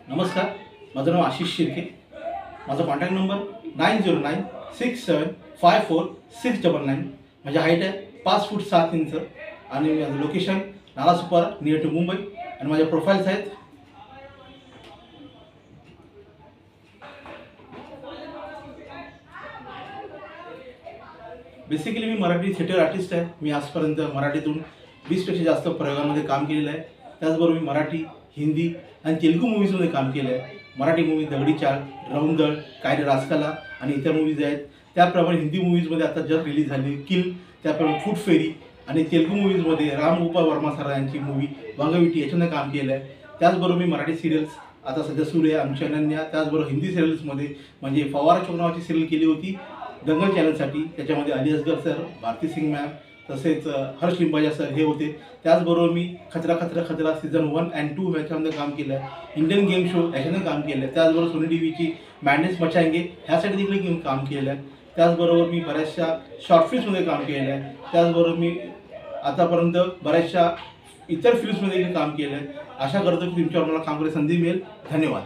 नमस्कार, माझं नाव आशिष शिर्के. माझा कॉन्टॅक्ट नंबर 9096754699. माझी हाईट आहे 5 फूट 7 इंच आणि माझं location Nalasopara near to Mumbai. आणि माझ्या प्रोफाईल्स आहेत. बेसिकली मी मराठी थिएटर आर्टिस्ट आहे. मी आजपर्यंत मराठीतून 20पेक्षा जास्त प्रयोगांमध्ये काम केलेलं आहे. त्याचबरोबर मी मराठी, हिंदी आणि तेलुगू मूव्हीजमध्ये काम केलं आहे. मराठी मूव्ही दगडी चाळ, रौंदळ, कायदे राजकला आणि इतर मूव्हीज आहेत. त्याप्रमाणे हिंदी मूव्हीजमध्ये आता जस्ट रिलीज झाली किल, त्याप्रमाणे फूट फेरी आणि तेलुगू मूव्हीजमध्ये रामगोपाळ वर्मा सर यांची मूव्ही वांगविटी याच्यानं काम केलं आहे. त्याचबरोबर मी मराठी सिरियल्स आता सध्या सुरू आहे आमची अनन्या. त्याचबरोबर हिंदी सिरियल्समध्ये म्हणजे फवारा चौक नावाची सिरियल केली होती दंगल चॅनलसाठी. त्याच्यामध्ये अली असगर सर, भारती सिंग मॅम तसेच हर्ष लिंबाजा सर हे होते. त्याचबरोबर मी खतरा खतरा खतरा सीझन 1 and 2 याच्यामध्ये काम केलं आहे. इंडियन गेम शो याच्यानं काम केलं आहे. त्याचबरोबर सोनी टीव्हीची मॅडनेस मचाएंगे ह्यासाठी देखील मी काम केलं आहे. त्याचबरोबर मी बऱ्याचशा शॉर्ट फिल्म्समध्ये काम केलं आहे. त्याचबरोबर मी आतापर्यंत बऱ्याचशा इतर फिल्म्समध्ये काम केलं आहे. आशा करतो की तुमच्यावर मला काम करायची संधी मिळेल. धन्यवाद.